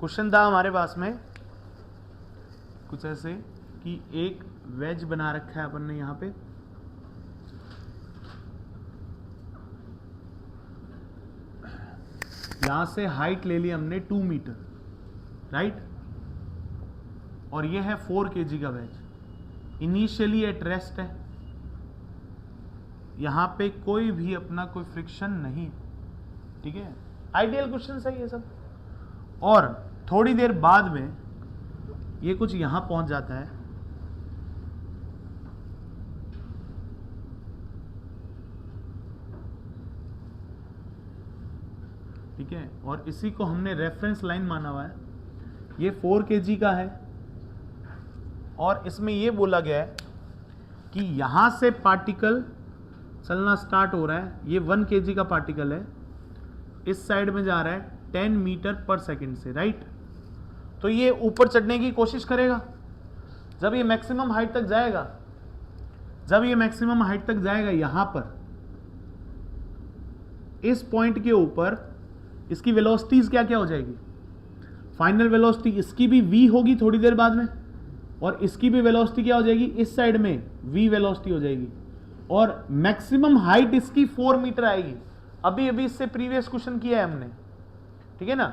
Question था हमारे पास में कुछ ऐसे कि एक वेज बना रखा है अपन ने यहां पे, यहां से हाइट ले ली हमने 2 मीटर, राइट, और ये है 4 kg का वेज। इनिशियली एट रेस्ट है, यहां पे कोई भी अपना कोई फ्रिक्शन नहीं, ठीक है, आइडियल क्वेश्चन है ये सब। और थोड़ी देर बाद में ये कुछ यहां पहुंच जाता है, ठीक है, और इसी को हमने रेफरेंस लाइन माना हुआ है। ये 4 kg का है और इसमें ये बोला गया है कि यहां से पार्टिकल चलना स्टार्ट हो रहा है। ये 1 kg का पार्टिकल है, इस साइड में जा रहा है 10 मीटर पर सेकेंड से, राइट। तो ये ऊपर चढ़ने की कोशिश करेगा। जब ये मैक्सिमम हाइट तक जाएगा, जब ये मैक्सिमम हाइट तक जाएगा, यहां पर इस पॉइंट के ऊपर इसकी वेलोसिटीज क्या क्या हो जाएगी, फाइनल वेलोसिटी इसकी भी v होगी थोड़ी देर बाद में, और इसकी भी वेलोसिटी क्या हो जाएगी, इस साइड में v वेलोसिटी हो जाएगी, और मैक्सिमम हाइट इसकी 4 मीटर आएगी। अभी अभी इससे प्रीवियस क्वेश्चन किया है हमने, ठीक है ना।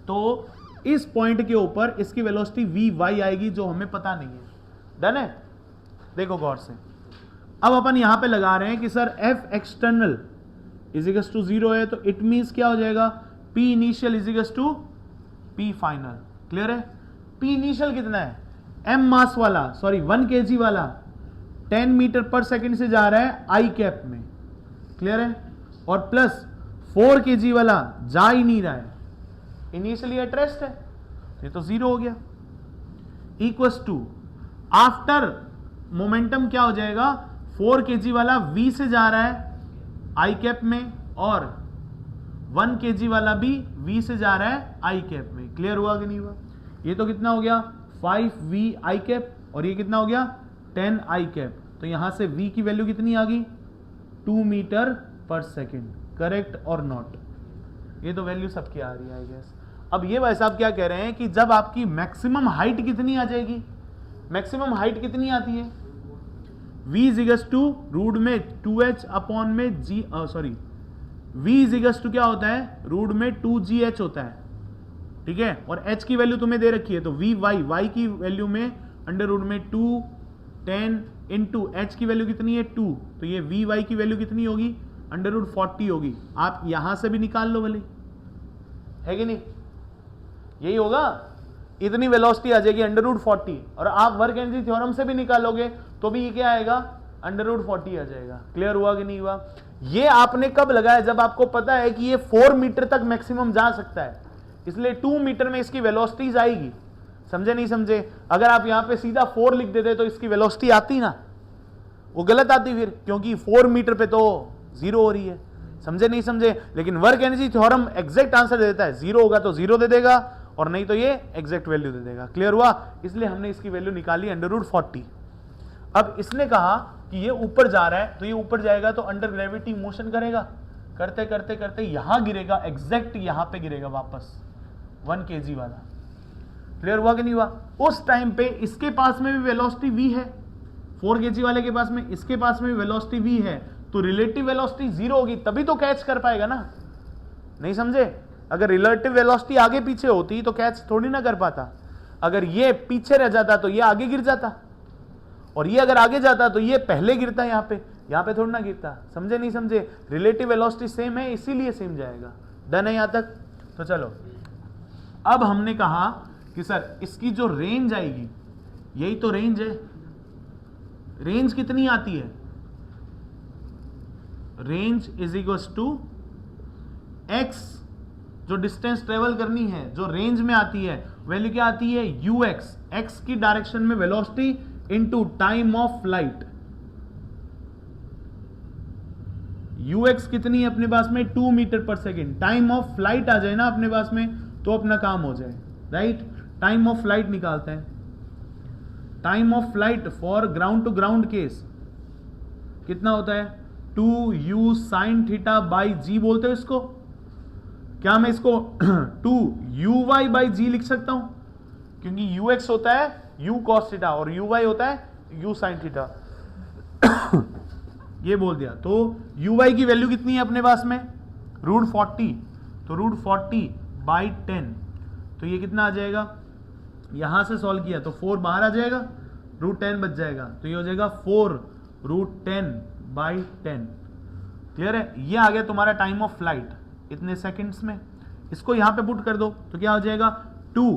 तो इस पॉइंट के ऊपर इसकी वेलोसिटी vy आएगी जो हमें पता नहीं है। डन है, देखो गौर से। अब अपन यहां पे लगा रहे हैं कि sir f external equals to 0 है, तो इट मींस क्या हो जाएगा, p initial equals to p final. Clear है। p इनिशियल कितना है, m मास वाला, सॉरी 1 kg वाला 10 मीटर पर सेकेंड से जा रहा है i कैप में, क्लियर है, और प्लस 4 kg वाला जा ही नहीं रहा है, इनिशियली एट रेस्ट है, ये तो 0 हो गया। इक्वल्स टू आफ्टर मोमेंटम क्या हो जाएगा, 4 kg वाला v से जा रहा है आई कैप में, और 1 kg वाला भी v से जा रहा है आई कैप में। क्लियर हुआ कि नहीं हुआ। ये तो कितना हो गया 5v आई कैप, और ये कितना हो गया 10 आई कैप। तो यहां से v की वैल्यू कितनी आ गई, 2 मीटर पर सेकेंड। करेक्ट और नॉट, ये तो वैल्यू सबकी आ रही है आई गेस। अब ये भाई साहब क्या कह रहे हैं कि जब आपकी मैक्सिमम हाइट कितनी आ जाएगी, मैक्सिमम हाइट कितनी आती है, v इजिकल्स टू रूट में 2h अपॉन में g, sorry v equals to क्या होता है, रूट में 2gh होता है, ठीक है, और h की वैल्यू तुम्हें दे रखी है, तो vy, y की वैल्यू में अंडर रूट में 2 10 इंटू h की वैल्यू कितनी है 2, तो ये vy की वैल्यू कितनी होगी, अंडर रूट 40 होगी। आप यहां से भी निकाल लो भले, है कि नहीं, यही होगा, इतनी वेलोसिटी आ जाएगी अंडर रूट 40, और आप वर्क एनर्जी थ्योरम से भी निकालोगे तो भी ये क्या आएगा, अंडर रूट 40 आ जाएगा। क्लियर हुआ कि नहीं हुआ। ये आपने कब लगाया, जब आपको पता है कि ये 4 मीटर तक मैक्सिमम जा सकता है, इसलिए 2 मीटर में इसकी वेलोसिटीज आएगी। समझे नहीं समझे। अगर आप यहां पे सीधा 4 लिख देते तो इसकी वेलोसिटी आती ना, वो गलत आती फिर, क्योंकि 4 मीटर पे तो 0 हो रही है। समझे नहीं समझे। लेकिन work energy theorem exact answer देता है, 0 होगा तो 0 दे देगा, और नहीं तो ये एग्जैक्ट वैल्यू दे देगा। क्लियर हुआ। इसलिए हमने इसकी वैल्यू निकाली अंडर रूट 40। अब इसने कहा कि ये ऊपर जा रहा है, तो ये ऊपर जाएगा तो अंडर ग्रेविटी मोशन करेगा, करते करते करते यहां गिरेगा, एग्जैक्ट यहां पे गिरेगा वापस 1 kg वाला। क्लियर हुआ कि नहीं हुआ। उस टाइम पे इसके पास में भी वेलोसिटी v है, 4 kg वाले के पास में, इसके पास में भी वेलोसिटी v है, तो रिलेटिव वेलोसिटी 0 होगी, तभी तो कैच कर पाएगा ना। नहीं समझे। अगर रिलेटिव वेलोसिटी आगे पीछे होती तो कैच थोड़ी ना कर पाता। अगर ये पीछे रह जाता तो ये आगे गिर जाता, और ये अगर आगे जाता तो ये पहले गिरता, यहां पे थोड़ी ना गिरता। समझे नहीं समझे। रिलेटिव वेलोसिटी सेम है, इसीलिए सेम जाएगा। डन है यहां तक। तो चलो, अब हमने कहा कि सर इसकी जो रेंज आएगी, यही तो रेंज है। रेंज कितनी आती है, range is equals to x, जो डिस्टेंस ट्रेवल करनी है, जो रेंज में आती है, वैल्यू क्या आती है ux, x की डायरेक्शन में velocity into time of flight. ux कितनी है अपने पास में, 2 मीटर पर सेकेंड। टाइम ऑफ फ्लाइट आ जाए ना अपने पास में तो अपना काम हो जाए, राइट। टाइम ऑफ फ्लाइट निकालते हैं। Time of flight for ground to ground case कितना होता है, 2u sin theta by g बोलते हो इसको। क्या मैं इसको 2 uy बाई जी लिख सकता हूं? क्योंकि ux होता है u cos थीटा और uy होता है u sin थीटा। ये बोल दिया। तो uy की वैल्यू कितनी है अपने पास में? √40। तो √40 बाई 10, तो ये कितना आ जाएगा? यहां से सॉल्व किया तो 4 बाहर आ जाएगा, √10 बच जाएगा, तो ये हो जाएगा 4√10 बाई 10। क्लियर है? ये आ गया तुम्हारा टाइम ऑफ फ्लाइट इतने सेकंड्स में। इसको यहां पे पुट कर दो तो क्या हो जाएगा? 2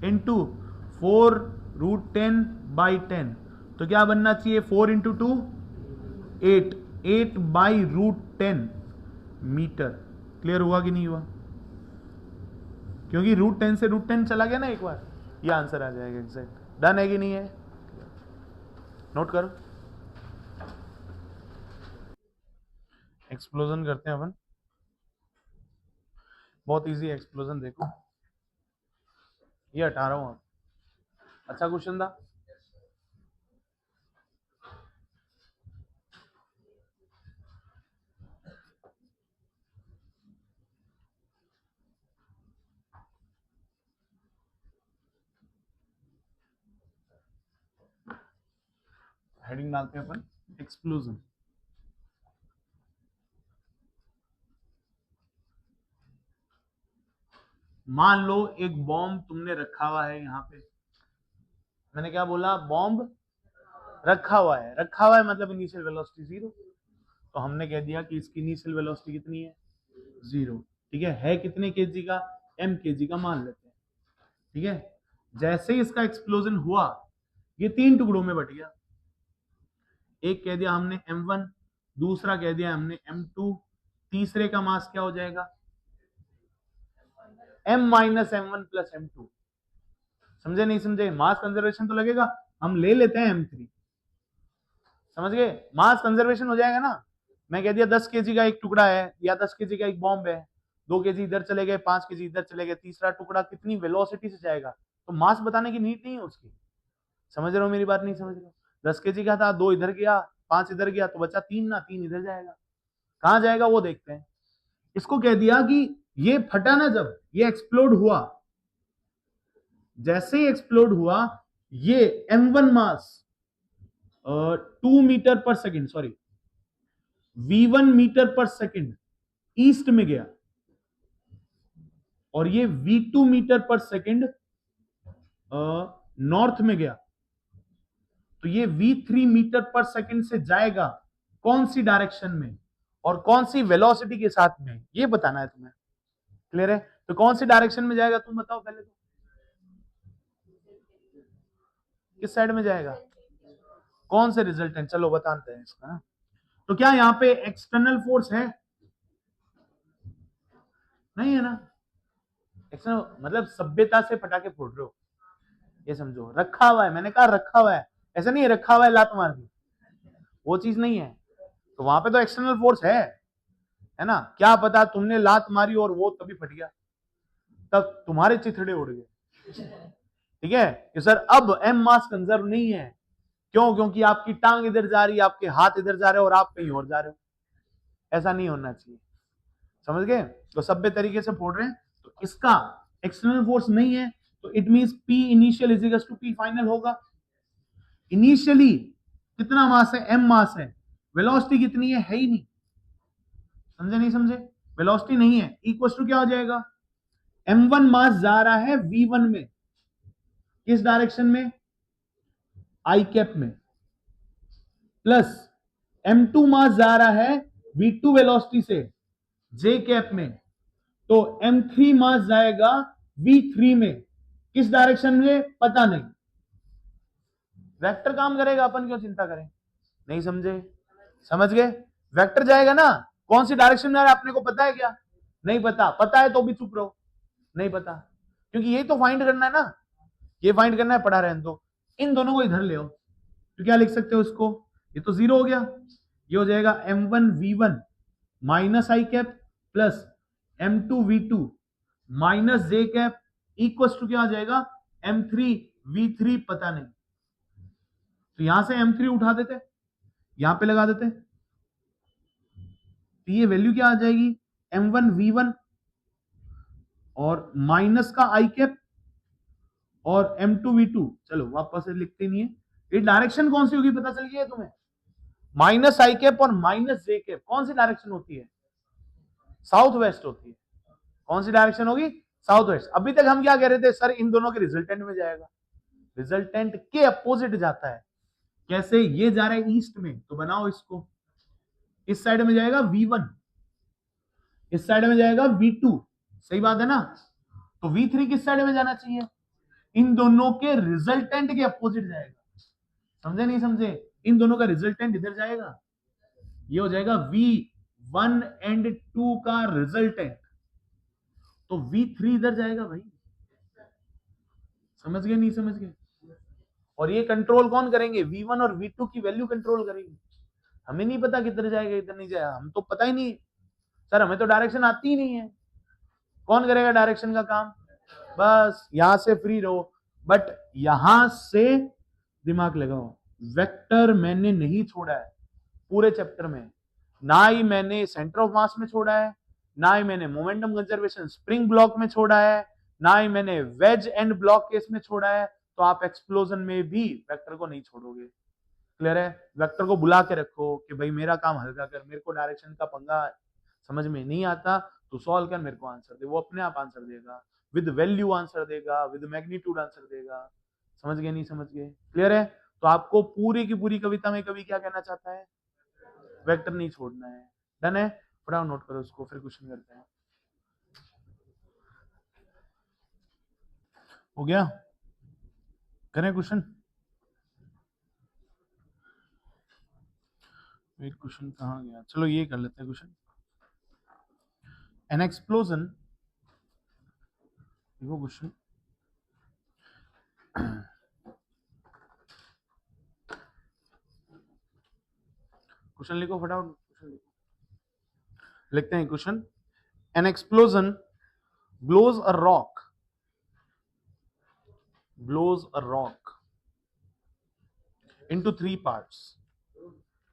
इंटू 4√10 बाई 10, तो क्या बनना चाहिए? 4 इंटू 2 8, 8 बाई √10 मीटर। क्लियर हुआ कि नहीं हुआ? क्योंकि √10 से √10 चला गया ना एक बार, ये आंसर आ जाएगा एग्जैक्ट। डन है कि नहीं है? नोट करो। एक्सप्लोजन करते हैं अपन। बहुत इजी एक्सप्लोजन, देखो ये हटा रहा हूं आप। अच्छा क्वेश्चन था। हेडिंग डालते हैं अपन, एक्सप्लोजन। मान लो एक बॉम्ब तुमने रखा हुआ है यहां पे। मैंने क्या बोला? बॉम्ब रखा हुआ है। रखा हुआ है मतलब इनिशियल वेलोसिटी 0। तो हमने कह दिया कि इसकी इनिशियल वेलोसिटी कितनी है? 0। ठीक है कितने केजी का? m केजी का मान लेते हैं। ठीक है, जैसे ही इसका एक्सप्लोजन हुआ ये 3 टुकड़ों में बट गया। एक कह दिया हमने m1, दूसरा कह दिया हमने m2, तीसरे का मास क्या हो जाएगा? m minus m1 plus m2। समझे नहीं समझे? मास कंजर्वेशन तो लगेगा, हम ले लेते हैं m3। समझ गए? मास कंजर्वेशन हो जाएगा ना। मैं कह दिया 10 केजी का एक टुकड़ा है या 10 केजी का एक बॉम्ब है, 2 केजी इधर चले गए, 5 केजी इधर चले गए, तीसरा टुकड़ा कितनी वेलोसिटी से जाएगा, तो मास बताने की नीड नहीं है उसकी। समझ रहे हो मेरी बात? नहीं समझ रहे हो? 10 केजी का था, 2 इधर गया, 5 इधर गया, तो बचा 3 ना, 3 इधर जाएगा। कहां जाएगा वो देखते हैं। इसको कह दिया कि ये फटा ना, जब ये एक्सप्लोड हुआ, जैसे ही एक्सप्लोड हुआ ये m1 मास 2 मीटर पर सेकंड, सॉरी v1 मीटर पर सेकंड ईस्ट में गया और ये v2 मीटर पर सेकंड नॉर्थ में गया। तो ये v3 मीटर पर सेकंड से जाएगा कौन सी डायरेक्शन में और कौन सी वेलोसिटी के साथ में, ये बताना है तुम्हें। क्लियर है? तो कौन सी डायरेक्शन में जाएगा तुम बताओ पहले तो। किस साइड में जाएगा? कौन से रिजल्टेंट? चलो बताते हैं इसका। तो क्या यहां पे एक्सटर्नल फोर्स है? नहीं है ना। एक्सटर्नल मतलब सभ्यता से पटाखे फोड़ रहे हो, ये समझो। रखा हुआ है, मैंने कहा रखा हुआ है, ऐसा नहीं है रखा हुआ है लात मार दी, वो चीज नहीं है। तो वहां पे तो एक्सटर्नल फोर्स है ना। क्या पता तुमने लात मारी और वो तभी फट गया, तब तुम्हारे चिथड़े उड़ गए। ठीक है कि सर अब एम मास कंजर्व नहीं है। क्यों? क्योंकि आपकी टांग इधर जा रही है, आपके हाथ इधर जा रहे हो और आप कहीं और जा रहे हो। ऐसा नहीं होना चाहिए। समझ गए? तो सभ्य तरीके से फोड़ रहे हैं, तो इसका एक्सटर्नल फोर्स नहीं है, तो it means P initial is equal to P final होगा। इनिशियली कितना मास है? m मास है। वेलोसिटी कितनी है ही नहीं। समझे नहीं समझे? वेलोसिटी नहीं है। इक्वल टू क्या हो जाएगा? m1 मास जा रहा है v1 में, किस डायरेक्शन में? आई कैप में, प्लस m2 मास जा रहा है v2 वेलोसिटी से j कैप में, तो m3 मास जाएगा v3 में, किस डायरेक्शन में पता नहीं। वेक्टर काम करेगा, अपन क्यों चिंता करें। नहीं समझे? समझ गए? वेक्टर जाएगा ना। कौन सी डायरेक्शन में आ रहा है अपने को पता है क्या? नहीं पता। पता है तो भी चुप रहो, नहीं पता, क्योंकि ये तो फाइंड करना है ना। ये फाइंड करना है, पढ़ा रहने दो। इन दोनों को इधर ले आओ, तो क्या लिख सकते हो इसको? ये तो 0 हो गया। ये हो जाएगा m1 v1 minus I cap plus m2 v2 minus J cap equal to क्या आ जाएगा? m3 v3 पता नहीं। तो यहां से m3 उठा देते, यहां पे लगा देते, तो ये वैल्यू क्या आ जाएगी? m1 v1 और माइनस का आई कैप और M2V2, चलो वापस से लिखते नहीं है, ये डायरेक्शन कौन सी होगी पता चल गया तुम्हें? माइनस आई कैप और माइनस जे कैप कौन सी डायरेक्शन होती है? साउथ वेस्ट होती है। कौन सी डायरेक्शन होगी? South west. अभी तक हम क्या कह रहे थे, सर इन दोनों के रिजल्टेंट में जाएगा। रिजल्टेंट के अपोजिट जाता है। कैसे? ये जा रहा है ईस्ट में, तो बनाओ इसको, इस साइड में जाएगा V1, इस साइड में जाएगा V2, सही बात है ना? तो V3 किस साइड में जाना चाहिए? इन दोनों के रिजल्टेंट के अपोजिट जाएगा। समझे नहीं समझे? इन दोनों का रिजल्टेंट इधर जाएगा, ये हो जाएगा V1 एंड 2 का रिजल्टेंट, तो V3 इधर जाएगा भाई। समझ गए नहीं समझ गए? और ये कंट्रोल कौन करेंगे? V1 और V2 की वैल्यू कंट्रोल करेंगे। हमें नहीं पता किधर जाएगा इधर नहीं जाएगा, हम तो पता ही नहीं सर, हमें तो डायरेक्शन आती ही नहीं है। कौन करेगा डायरेक्शन का काम? बस यहां से फ्री रहो, बट यहां से दिमाग लगाओ। वेक्टर मैंने नहीं छोड़ा है पूरे चैप्टर में, ना ही मैंने सेंटर ऑफ मास में छोड़ा है, ना ही मैंने मोमेंटम कंजर्वेशन स्प्रिंग ब्लॉक में छोड़ा है, ना ही मैंने वेज एंड ब्लॉक केस में छोड़ा है। तो आप एक्सप्लोजन में भी वेक्टर को नहीं छोड़ोगे। क्लियर है? वेक्टर को बुला के रखो कि भाई मेरा काम हल्का कर, मेरे को डायरेक्शन का पंगा समझ में नहीं आता, तो सॉल्व कर, मेरे को आंसर दे। वो अपने आप आंसर देगा, विद वैल्यू आंसर देगा, विद मैग्नीट्यूड आंसर देगा। समझ गए नहीं समझ गए? क्लियर है? तो आपको पूरी की पूरी कविता में कवि क्या कहना चाहता है? वेक्टर नहीं छोड़ना है। डन है? फटाफट नोट करो उसको, फिर क्वेश्चन करते हैं। हो गया? करें क्वेश्चन? वेट, क्वेश्चन कहाँ गया? चलो ये कर लेते हैं क्वेश्चन। एन एक्सप्लोजन, देखो क्वेश्चन, क्वेश्चन लिखो फटाफट, क्वेश्चन लिखो। लिखते हैं question. N explosion blows a rock, blows a rock into three parts.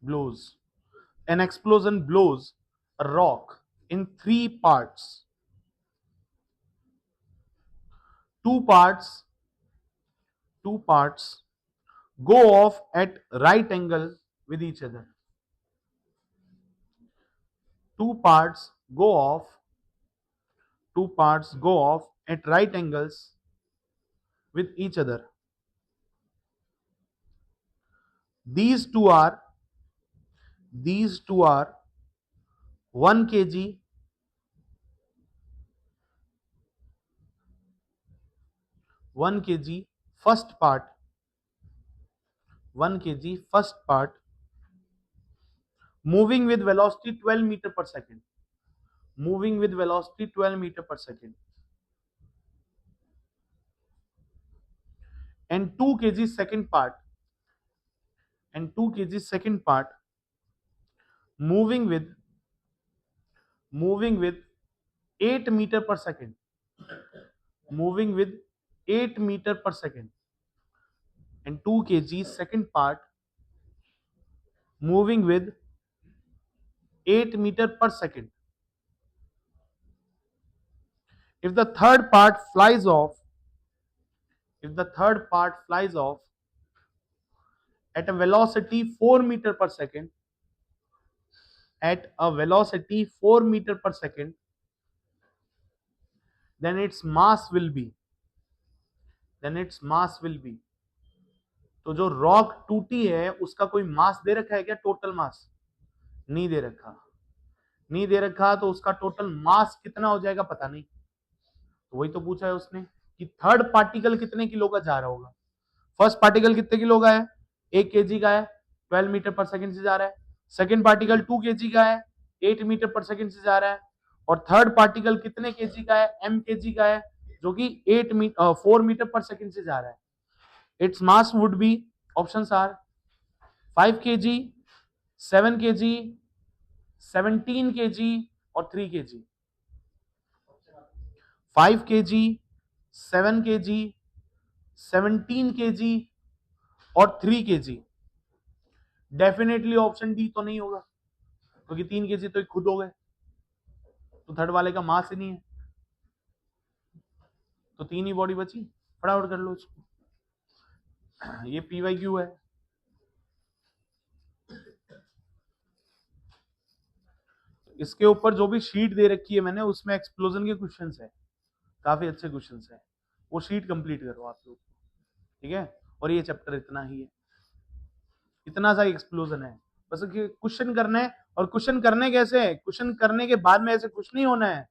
Blows, an explosion blows a rock in three parts. Two parts go off at right angle with each other. Two parts go off at right angles with each other. These two are 1 kg, 1 kg first part, 1 kg first part, moving with velocity 12 meter per second, moving with velocity 12 meter per second, and 2 kg second part, and 2 kg second part, moving with 8 meter per second, moving with 8 meter per second, and 2 kg second part, moving with 8 meter per second. If the third part flies off, if the third part flies off at a velocity 4 meter per second, at a velocity 4 meter per second, then its mass will be, then its mass will be, तो जो rock टूटी है उसका कोई मास दे रखा है क्या? Total mass नहीं दे रखा, नहीं दे रखा, तो उसका टोटल मास कितना हो जाएगा पता नहीं। तो वही तो पूछा है उसने कि थर्ड पार्टिकल कितने किलो का जा रहा होगा। फर्स्ट पार्टिकल कितने किलो का है? 1 kg का है, 12 मीटर पर सेकंड से जा रहा है। सेकंड पार्टिकल 2 kg का है, 8 मीटर पर सेकंड से जा रहा है। और थर्ड पार्टिकल कितने kg का है? m kg का है, जो कि 4 मीटर पर सेकंड से जा रहा है। It's mass would be, options are 5 kg, 7 kg, 17 kg और 3 kg। 5 kg, 7 kg, 17 kg और 3 kg। डेफिनेटली ऑप्शन डी तो नहीं होगा, क्योंकि 3 kg तो खुद हो गए, तो थर्ड वाले का मास ही नहीं है। तो 3 ही बॉडी बची, फटाफट कर लो इसको। ये PYQ है। इसके ऊपर जो भी शीट दे रखी है मैंने, उसमें एक्सप्लोजन के क्वेश्चंस है, काफी अच्छे क्वेश्चंस है, वो शीट कंप्लीट करो आप लोग, ठीक है। और ये चैप्टर इतना ही है, इतना सा एक्सप्लोजन है, बस क्वेश्चन करना है। और क्वेश्चन करने कैसे है, क्वेश्चन करने के बाद में ऐसे कुछ नहीं होना है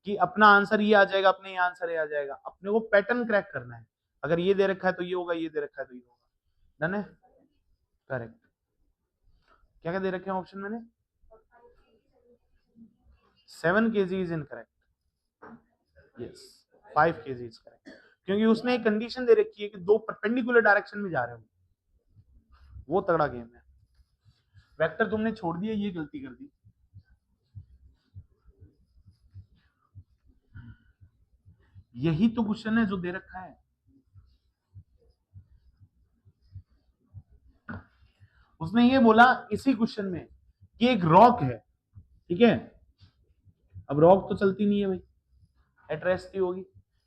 कि अपना आंसर ये आ जाएगा, अपने ये आंसर ये आ जाएगा, अपने को पैटर्न क्रैक करना है। अगर ये दे रखा है तो ये होगा, ये दे रखा है तो ये होगा। डन है, करेक्ट। क्या क्या दे रखे हैं ऑप्शन मैंने? 7 kg is incorrect, yes 5 kg is correct, क्योंकि उसने एक कंडीशन दे रखी है कि 2 परपेंडिकुलर डायरेक्शन में जा रहे हो, वो तगड़ा गेम है। वेक्टर तुमने छोड़ दिया, ये गलती कर दी। यही तो क्वेश्चन है जो दे रखा है। उसने ये बोला इसी क्वेश्चन में कि एक रॉक है, ठीक है। अब रॉक तो चलती नहीं है भाई, एट रेस्ट ही होगी।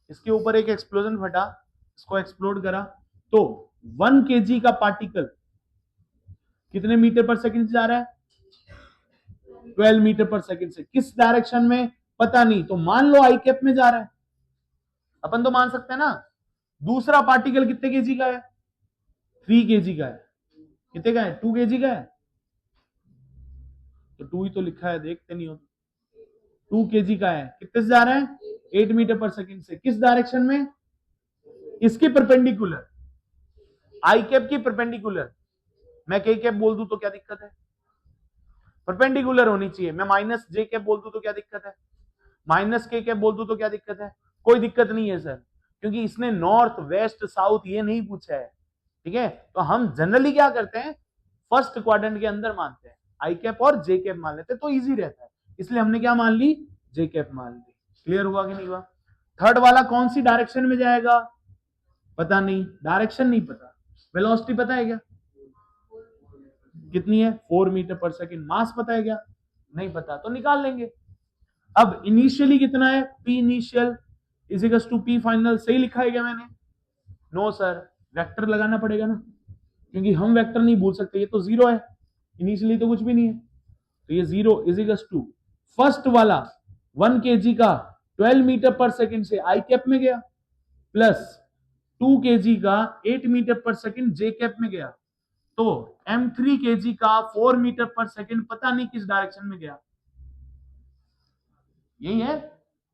इसके ऊपर एक एक्सप्लोजन फटा, इसको एक्सप्लोड करा, तो 1 kg का पार्टिकल कितने मीटर पर सेकंड से जा रहा है? 12 मीटर पर सेकंड से। किस डायरेक्शन में पता नहीं, तो मान लो आई कैप में जा रहा है, अपन तो मान सकते हैं ना। दूसरा पार्टिकल कितने केजी का है? 3 kg का है। कितने का है? 2 kg का है, तो 2 ही तो लिखा है, देखते नहीं हो। 2 kg का है, कितने से जा रहा है? 8 मीटर पर सेकंड से। किस डायरेक्शन में? इसके परपेंडिकुलर, आई कैप की परपेंडिकुलर। मैं के कैप बोल दूं तो क्या दिक्कत है? परपेंडिकुलर होनी चाहिए। मैं माइनस जे कैप बोल दूं तो क्या दिक्कत है? माइनस के कैप बोल दूं तो क्या दिक्कत है? कोई दिक्कत नहीं है सर, क्योंकि इसने नॉर्थ वेस्ट साउथ ये नहीं पूछा है, ठीक है। तो हम जनरली क्या करते हैं, फर्स्ट क्वाड्रेंट के अंदर मानते हैं, आई कैप और जे कैप मान लेते हैं, तो इजी रहता है, इसलिए हमने क्या मान ली? जे कैप मान ली। क्लियर हुआ कि नहीं हुआ? थर्ड वाला कौन सी डायरेक्शन में जाएगा? पता नहीं, डायरेक्शन नहीं पता। वेलोसिटी पता है क्या कितनी है? 4 मीटर पर सेकंड। मास पता है क्या? नहीं पता, तो निकाल लेंगे। अब इनिशियली कितना है? P initial is equal to P final. सही लिखा है क्या मैंने? नो सर, वेक्टर लगाना पड़ेगा ना, क्योंकि हम वेक्टर नहीं भूल सकते, ये तो जीरो है, इनिशियली तो कुछ भी नहीं है, तो ये zero is equal to first वाला 1 kg का 12 मीटर पर सेकंड से आई कैप में गया, प्लस 2 kg का 8 मीटर पर सेकंड जे कैप में गया, तो m3 kg का 4 मीटर पर सेकंड पता नहीं किस डायरेक्शन में गया। यही है,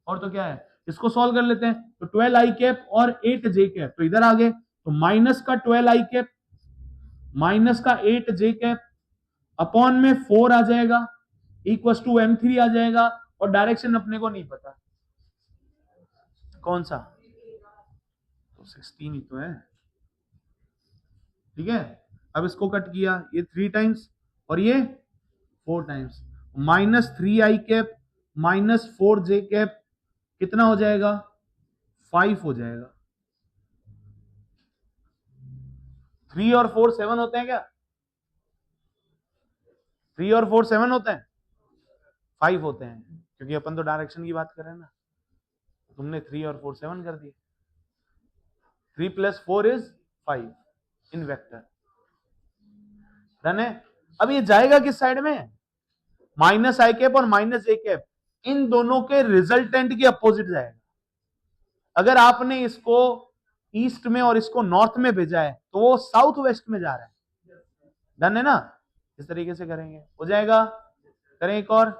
और तो क्या है। इसको सॉल्व कर लेते हैं, तो 12 आई कैप और 8 जे कैप, तो इधर आ गए, तो माइनस का 12 आई कैप माइनस का 8 जे कैप अपॉन में 4 आ जाएगा, इक्वल टू m3 आ जाएगा, और डायरेक्शन अपने को नहीं पता कौन सा, तो 16 ही तो है, ठीक है। अब इसको कट किया, ये 3 टाइम्स और ये 4 टाइम्स, माइनस 3 आई कैप माइनस 4 जे कैप कितना हो जाएगा? 5 हो जाएगा। 3 और 4 7 होते हैं क्या? 3 और 4 7 होते हैं? 5 होते हैं, क्योंकि अपन तो डायरेक्शन की बात कर रहे हैं ना। तुमने 3 और 4 7 कर दिए। 3 + 4 इज 5 इन वेक्टर। डन है। अब ये जाएगा किस साइड में? माइनस आई कैप और माइनस जे कैप, इन दोनों के रिजल्टेंट के अपोजिट जाएगा। अगर आपने इसको ईस्ट में और इसको नॉर्थ में भेजा है, तो वो साउथ वेस्ट में जा रहा है। डन है ना? इस तरीके से करेंगे, हो जाएगा। करें एक और।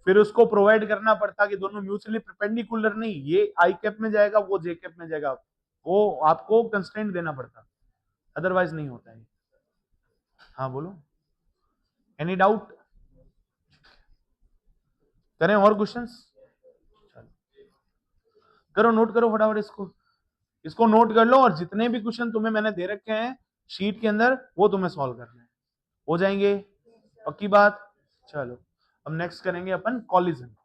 फिर उसको प्रोवाइड करना पड़ता कि दोनों म्यूचुअली परपेंडिकुलर नहीं, ये आई कैप में जाएगा, वो जे कैप में जाएगा, वो आपको कंस्ट्रेंट देना पड़ता, अदरवाइज नहीं होता है। हाँ बोलो, एनी डाउट? करें और क्वेश्चंस? करो, नोट करो फटाफट इसको नोट कर लो, और जितने भी क्वेश्चन तुम्हें मैंने दे रखे हैं शीट के अंदर, वो तुम्हें सॉल्व करना है, हो जाएंगे, पक्की बात। चलो अब नेक्स्ट करेंगे अपन कॉलिजन।